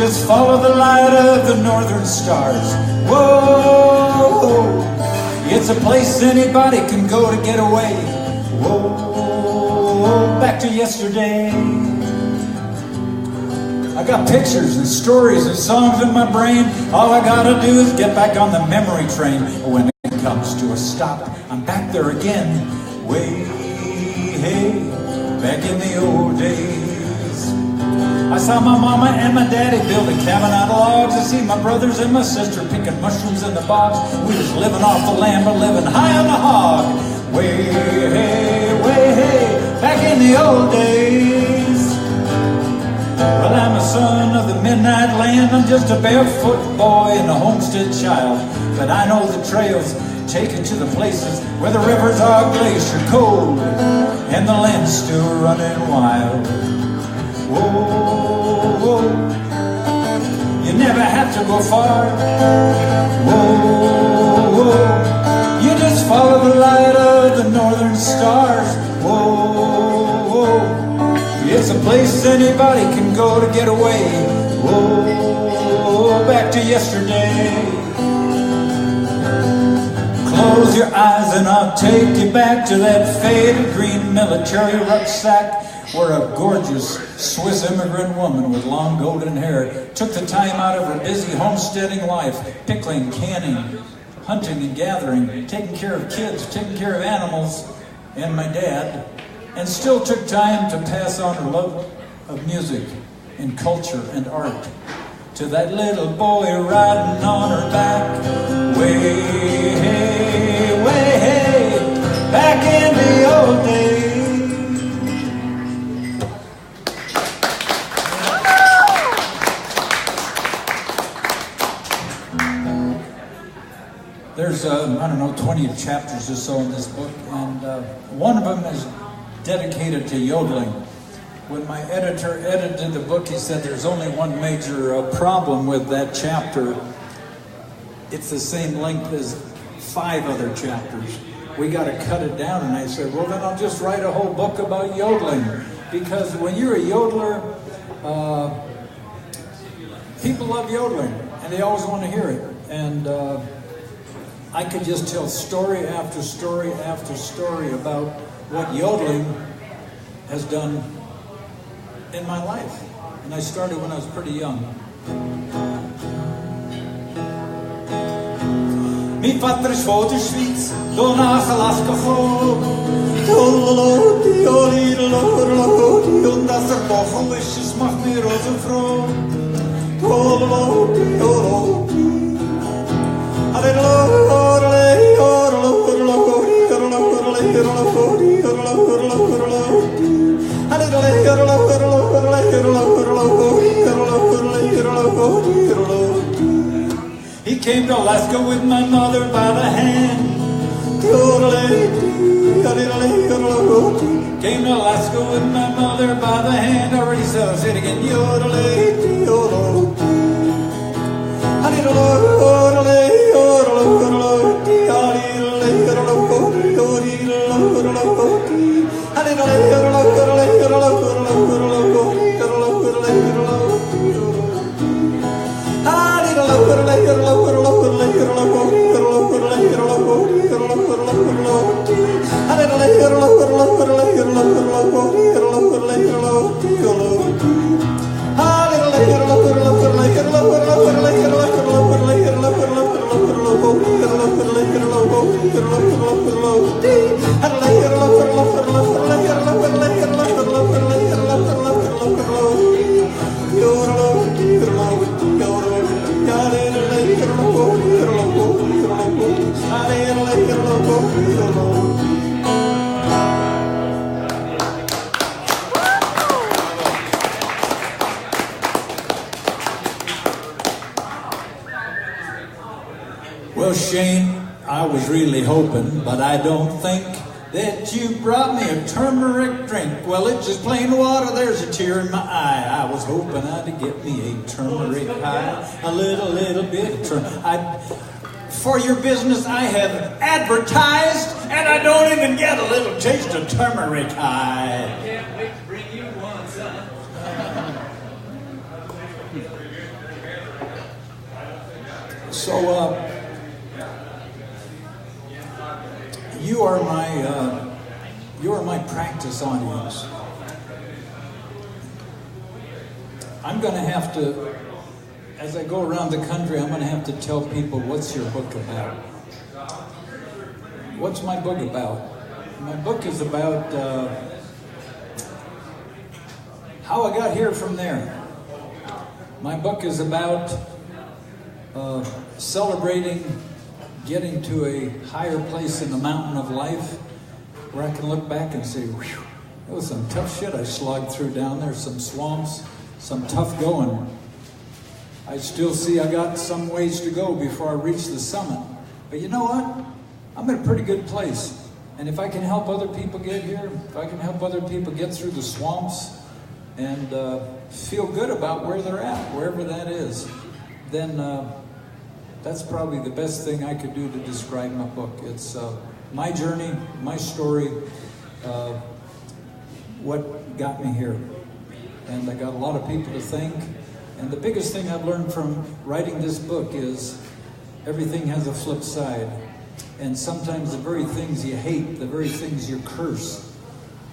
just follow the light of the northern stars. Whoa, it's a place anybody can go to get away. Whoa, back to yesterday. I got pictures and stories and songs in my brain. All I gotta do is get back on the memory train. When it comes to a stop, I'm back there again. Way, hey, back in the old days. I saw my mama and my daddy build a cabin out of logs. I see my brothers and my sister picking mushrooms in the bogs. We was living off the land, but living high on the hog. Way, hey, back in the old days. Well, I'm a son of the midnight land. I'm just a barefoot boy and a homestead child. But I know the trails taken to the places where the rivers are glacier cold and the land's still running wild. Whoa, you never have to go far. Whoa, you just follow the light of the northern stars. Whoa, it's a place anybody can go to get away. Whoa, back to yesterday. Close your eyes and I'll take you back to that faded green military rucksack where a gorgeous Swiss immigrant woman with long golden hair took the time out of her busy homesteading life, pickling, canning, hunting and gathering, taking care of kids, taking care of animals, and my dad, and still took time to pass on her love of music and culture and art to that little boy riding on her back. Way, hey, back in the old days. There's, 20 chapters or so in this book, and one of them is dedicated to yodeling. When my editor edited the book, he said there's only one major problem with that chapter. It's the same length as 5 other chapters. We got to cut it down, and I said, well, then I'll just write a whole book about yodeling. Because when you're a yodeler, people love yodeling, and they always want to hear it. And I could just tell story after story after story about what yodeling has done in my life. And I started when I was pretty young. Mi vader is voor de Schweiz, door nagelasken groot. Tololoti, olidololoti, und das Bochel ist, es macht mir rosenfroh. Tololoti, oloti. He came to Alaska with my mother by the hand. Came to Alaska with my mother by the hand. I already said, I'll say it again. Well, Shane, I was really hoping, but I don't think that you brought me a turmeric drink. Well, it's just plain water, there's a tear in my eye. I was hoping I'd get me a turmeric high, a little bit of turmeric. For your business, I have advertised, and I don't even get a little taste of turmeric high. I can't wait to bring you one, son. So, you are my practice audience. I'm going to have to, as I go around the country, I'm going to have to tell people, what's your book about? What's my book about? My book is about how I got here from there. My book is about celebrating getting to a higher place in the mountain of life where I can look back and say, whew, that was some tough shit I slogged through down there, some swamps, some tough going. I still see I got some ways to go before I reach the summit. But you know what? I'm in a pretty good place. And if I can help other people get here, if I can help other people get through the swamps and feel good about where they're at, wherever that is, then that's probably the best thing I could do to describe my book. It's my journey, my story, what got me here. And I got a lot of people to thank. And the biggest thing I've learned from writing this book is everything has a flip side. And sometimes the very things you hate, the very things you curse,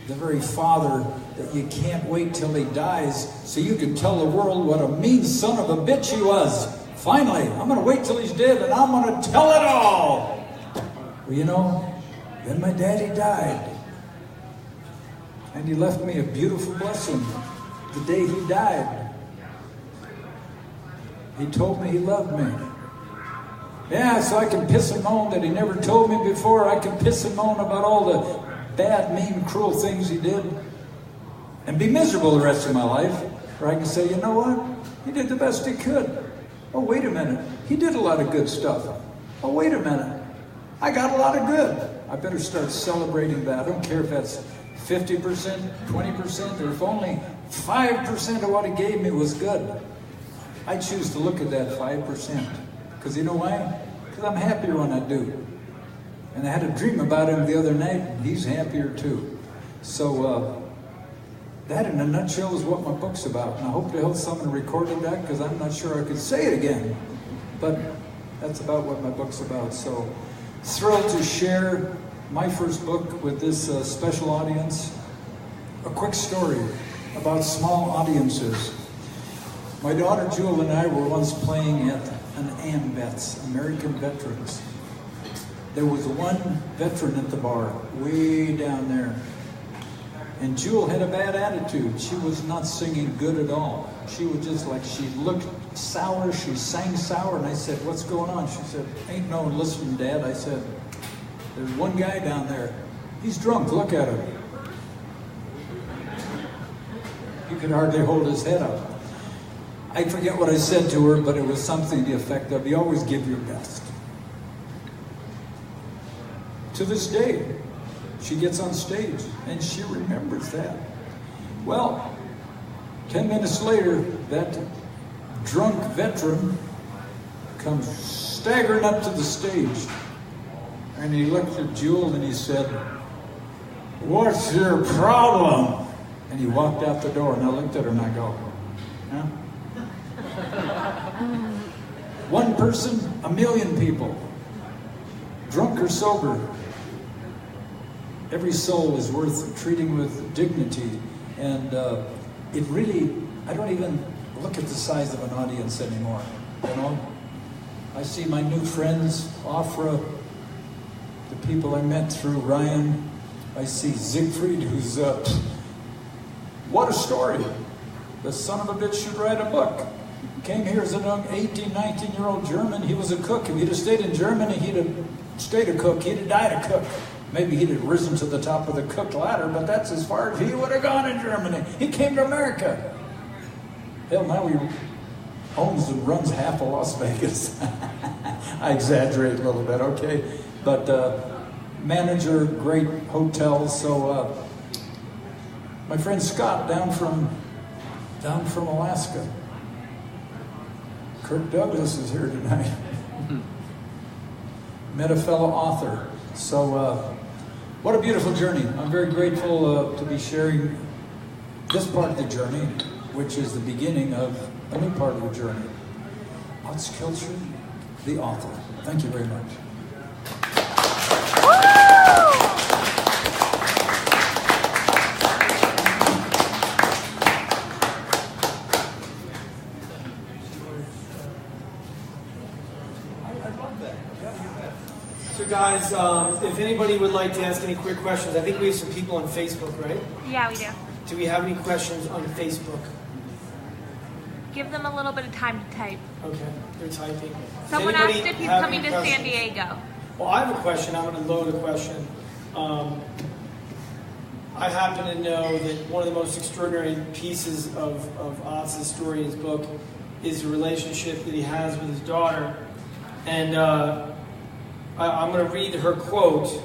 the very father that you can't wait till he dies so you can tell the world what a mean son of a bitch he was. Finally, I'm going to wait till he's dead and I'm going to tell it all. Well, you know, then my daddy died. And he left me a beautiful blessing the day he died. He told me he loved me. Yeah, so I can piss and moan that he never told me before. I can piss and moan about all the bad, mean, cruel things he did and be miserable the rest of my life. Or I can say, you know what? He did the best he could. Oh, wait a minute. He did a lot of good stuff. Oh, wait a minute. I got a lot of good. I better start celebrating that. I don't care if that's 50%, 20%, or if only 5% of what he gave me was good. I choose to look at that 5%. Because you know why? Because I'm happier when I do. And I had a dream about him the other night, and he's happier too. So that in a nutshell is what my book's about. And I hope to help someone recorded that, because I'm not sure I could say it again. But that's about what my book's about. So thrilled to share my first book with this special audience. A quick story about small audiences. My daughter Jewel and I were once playing at an AMVETS, American Veterans. There was one veteran at the bar, way down there. And Jewel had a bad attitude. She was not singing good at all. She was just like, she looked sour, she sang sour, and I said, what's going on? She said, ain't no listening, Dad. I said, there's one guy down there. He's drunk, look at him. He could hardly hold his head up. I forget what I said to her, but it was something to the effect of, you always give your best. To this day, she gets on stage, and she remembers that. Well, 10 minutes later, that drunk veteran comes staggering up to the stage, and he looked at Jewel and he said, what's your problem? And he walked out the door, and I looked at her and I go, huh? One person, a million people. Drunk or sober, every soul is worth treating with dignity. And it really, I don't even look at the size of an audience anymore, you know? I see my new friends, Afra, the people I met through Ryan. I see Siegfried, who's, what a story. The son of a bitch should write a book. Came here as a young 18, 19-year-old German. He was a cook. If he'd have stayed in Germany, he'd have stayed a cook. He'd have died a cook. Maybe he'd have risen to the top of the cook ladder, but that's as far as he would have gone in Germany. He came to America. Hell, now he owns and runs half of Las Vegas. I exaggerate a little bit, okay? But manager, great hotels. So my friend Scott down from Alaska. Kirk Douglas is here tonight. Met a fellow author. So what a beautiful journey. I'm very grateful to be sharing this part of the journey, which is the beginning of a new part of the journey. What's Kilcher? the author. Thank you very much. So guys, if anybody would like to ask any quick questions, I think we have some people on Facebook, right? Yeah, we do. Do we have any questions on Facebook? Give them a little bit of time to type. Okay, they're typing. Someone asked if he's coming to San Diego. Well, I have a question. I'm going to load a question. I happen to know that one of the most extraordinary pieces of Otz's story in his book is the relationship that he has with his daughter. And I'm going to read her quote.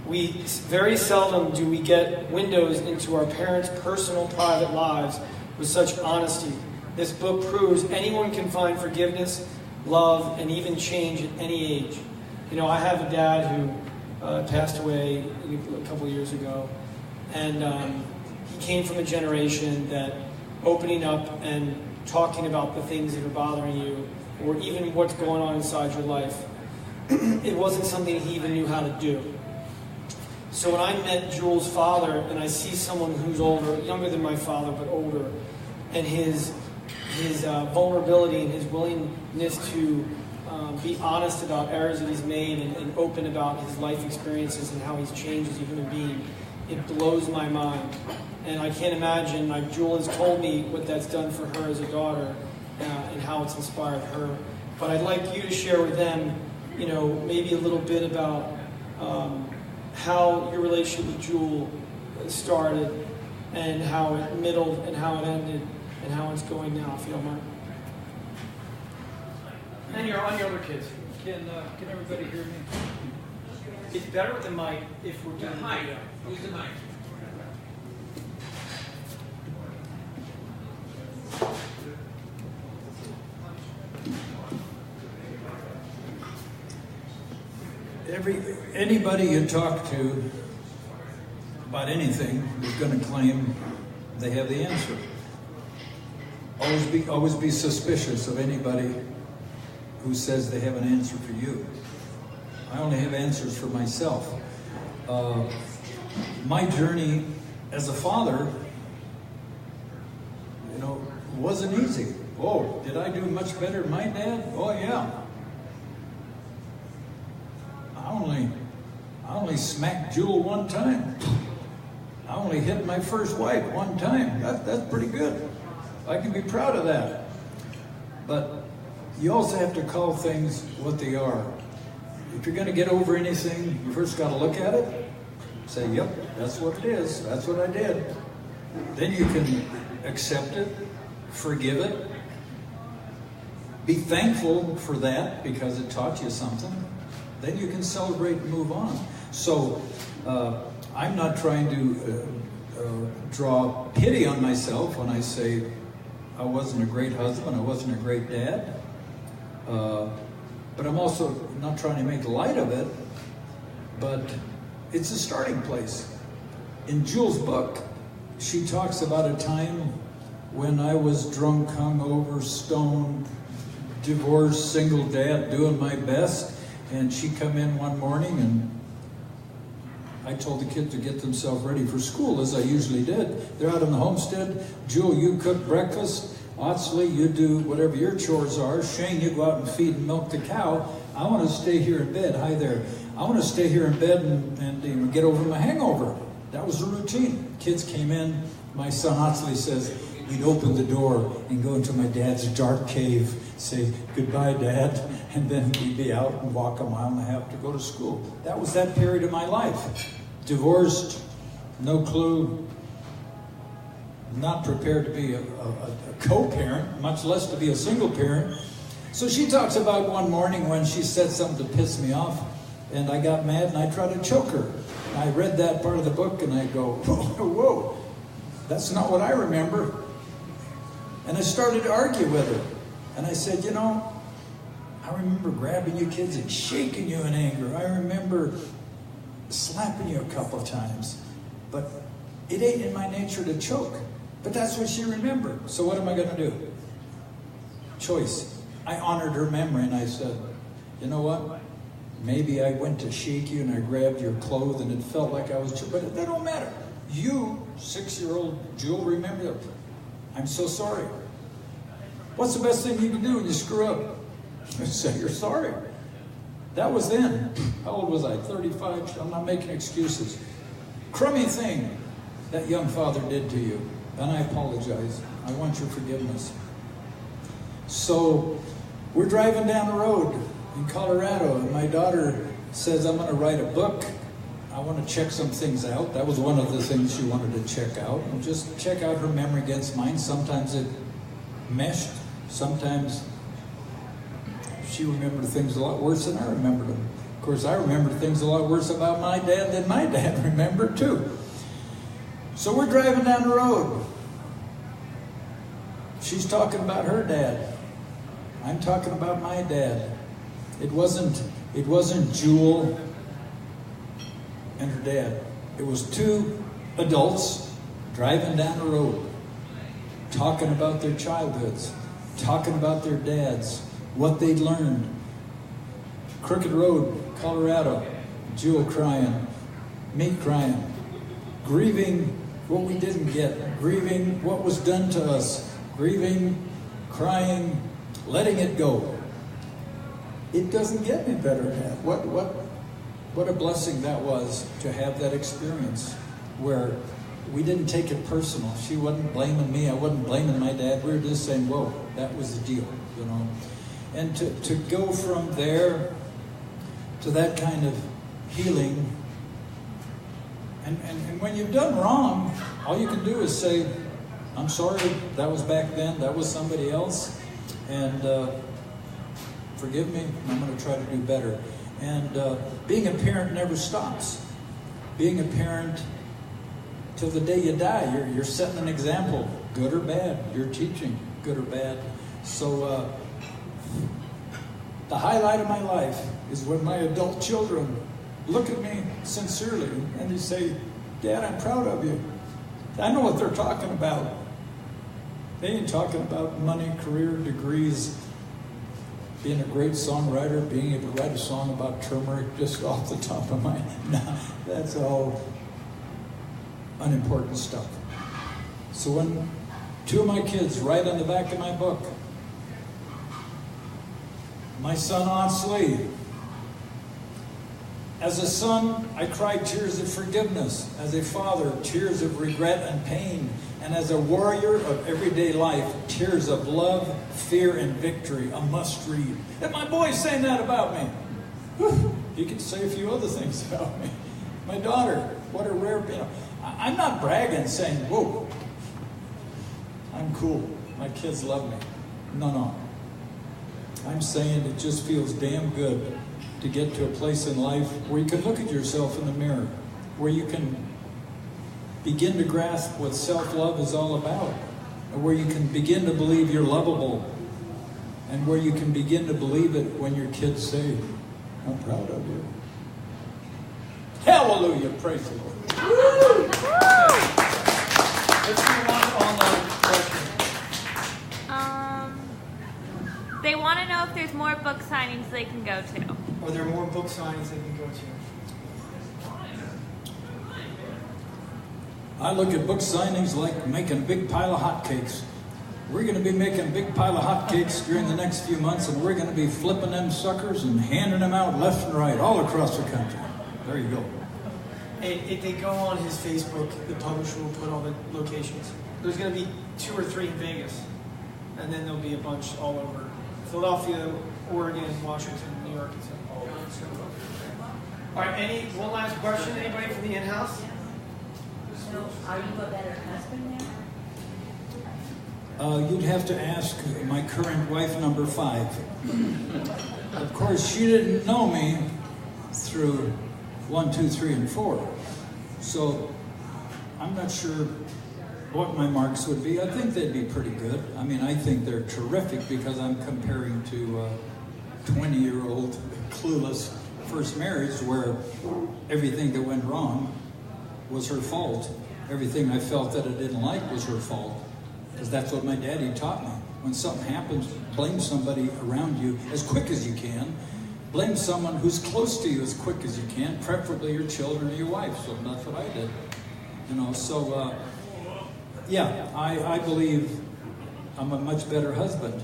"We very seldom do we get windows into our parents' personal, private lives with such honesty. This book proves anyone can find forgiveness, love, and even change at any age." You know, I have a dad who passed away a couple years ago, and he came from a generation that opening up and talking about the things that are bothering you, or even what's going on inside your life, it wasn't something he even knew how to do. So when I met Jules' father, and I see someone who's older, younger than my father, but older, and his vulnerability and his willingness to be honest about errors that he's made and open about his life experiences and how he's changed as a human being, it blows my mind. And I can't imagine, like Jules has told me what that's done for her as a daughter and how it's inspired her. But I'd like you to share with them, you know, maybe a little bit about how your relationship with Jules started and how it middled and how it ended and how it's going now, if you don't mind. And your other kids. Can everybody hear me? It's better with the mic if we're doing the mic. Use the mic. Anybody you talk to about anything is going to claim they have the answer. Always be suspicious of anybody who says they have an answer for you. I only have answers for myself. My journey as a father, you know, wasn't easy. Oh, did I do much better than my dad? Oh yeah. I only smacked Jewel one time. I only hit my first wife one time. That's pretty good. I can be proud of that. But you also have to call things what they are. If you're going to get over anything, you first got to look at it, say, yep, that's what it is. That's what I did. Then you can accept it, forgive it, be thankful for that because it taught you something. Then you can celebrate and move on. So I'm not trying to draw pity on myself when I say I wasn't a great husband, I wasn't a great dad. But I'm also not trying to make light of it, but it's a starting place. In Jules' book, she talks about a time when I was drunk, hungover, stoned, divorced, single dad, doing my best. And she come in one morning and I told the kids to get themselves ready for school, as I usually did. They're out on the homestead. Jewel, you cook breakfast. Otsley, you do whatever your chores are. Shane, you go out and feed and milk the cow. I want to stay here in bed. Hi there. I want to stay here in bed and get over my hangover. That was the routine. Kids came in. My son Otsley says, we'd open the door and go into my dad's dark cave, say, goodbye, Dad, and then we'd be out and walk a mile and a half to go to school. That was that period of my life. Divorced, no clue, not prepared to be a co-parent, much less to be a single parent. So she talks about one morning when she said something to piss me off, and I got mad and I tried to choke her. I read that part of the book and I go, whoa, that's not what I remember. And I started to argue with her. And I said, you know, I remember grabbing you kids and shaking you in anger. I remember slapping you a couple of times. But it ain't in my nature to choke. But that's what she remembered. So what am I going to do? Choice. I honored her memory and I said, You know what? Maybe I went to shake you and I grabbed your clothes and it felt like I was, but that don't matter. You, 6-year-old Jewel, remember that. I'm so sorry. What's the best thing you can do when you screw up? Say you're sorry. That was then. How old was I? 35? I'm not making excuses. Crummy thing that young father did to you. And I apologize. I want your forgiveness. So we're driving down the road in Colorado, and my daughter says, I'm going to write a book. I want to check some things out. That was one of the things she wanted to check out. And just check out her memory against mine. Sometimes it meshed. Sometimes she remembered things a lot worse than I remembered them. Of course, I remembered things a lot worse about my dad than my dad remembered too. So we're driving down the road. She's talking about her dad. I'm talking about my dad. It wasn't Jewel and her dad. It was two adults driving down the road, talking about their childhoods, talking about their dads, what they'd learned. Crooked Road, Colorado, Jewel crying, me crying, grieving what we didn't get, grieving what was done to us, grieving, crying, letting it go. It doesn't get any better than that. What a blessing that was to have that experience where we didn't take it personal. She wasn't blaming me. I wasn't blaming my dad. We were just saying, whoa, that was the deal, you know. And to go from there to that kind of healing, and when you've done wrong, all you can do is say, I'm sorry, that was back then, that was somebody else, and forgive me, I'm going to try to do better. And being a parent never stops. Being a parent till the day you die, you're setting an example, good or bad. You're teaching, good or bad. So the highlight of my life is when my adult children look at me sincerely and they say, Dad, I'm proud of you. I know what they're talking about. They ain't talking about money, career, degrees, being a great songwriter, being able to write a song about turmeric just off the top of my... No, that's all unimportant stuff. So when two of my kids write on the back of my book, my son Onsley, as a son, I cried tears of forgiveness. As a father, tears of regret and pain. And as a warrior of everyday life, tears of love, fear, and victory. A must read. And my boy's saying that about me. Whew. He could say a few other things about me. My daughter, what a rare, I'm not bragging saying, whoa, I'm cool. My kids love me. No. I'm saying it just feels damn good to get to a place in life where you can look at yourself in the mirror, where you can begin to grasp what self-love is all about, and where you can begin to believe you're lovable, and where you can begin to believe it when your kids say, I'm proud of you. Hallelujah, praise the Lord. Woo! Let's move on to online questions. They want to know if there's more book signings they can go to. Are there more book signings they can go to? I look at book signings like making a big pile of hotcakes. We're going to be making a big pile of hotcakes during the next few months, and we're going to be flipping them suckers and handing them out left and right all across the country. There you go. If they go on his Facebook, the publisher will put all the locations. There's going to be 2 or 3 in Vegas, and then there'll be a bunch all over Philadelphia, Oregon, Washington, New York, etc. All right, one last question? Anybody from the in-house? So, are you a better husband now? You'd have to ask my current wife, number 5. Of course, she didn't know me through 1, 2, 3, and 4. So I'm not sure what my marks would be. I think they'd be pretty good. I mean, I think they're terrific because I'm comparing to a 20-year-old clueless first marriage where everything that went wrong was her fault. Everything I felt that I didn't like was her fault. Because that's what my daddy taught me. When something happens, blame somebody around you as quick as you can. blame someone who's close to you as quick as you can, preferably your children or your wife. So that's what I did. You know, so yeah, I believe I'm a much better husband.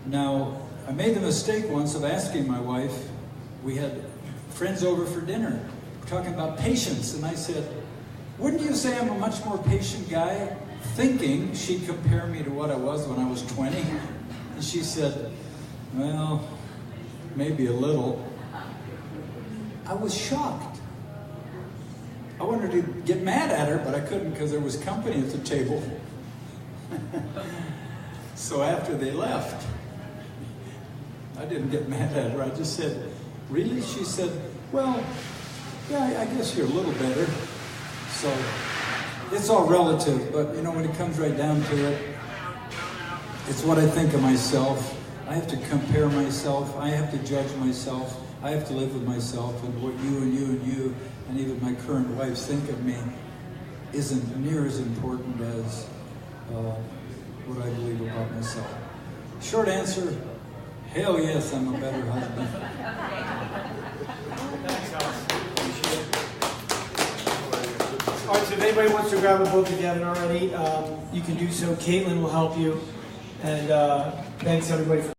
Now, I made the mistake once of asking my wife, we had friends over for dinner, talking about patience, and I said, wouldn't you say I'm a much more patient guy? Thinking she'd compare me to what I was when I was 20. And she said, well, maybe a little. I was shocked. I wanted to get mad at her, but I couldn't because there was company at the table. So after they left, I didn't get mad at her. I just said, really? She said, well, yeah, I guess you're a little better. So it's all relative, but you know, when it comes right down to it, it's what I think of myself. I have to compare myself. I have to judge myself. I have to live with myself, and what you and you and you and even my current wife think of me isn't near as important as what I believe about myself. Short answer, hell yes, I'm a better husband. Thanks, Alex. Appreciate it. All right, so if anybody wants to grab a book, if you haven't already, you can do so. Caitlin will help you. And thanks, everybody, for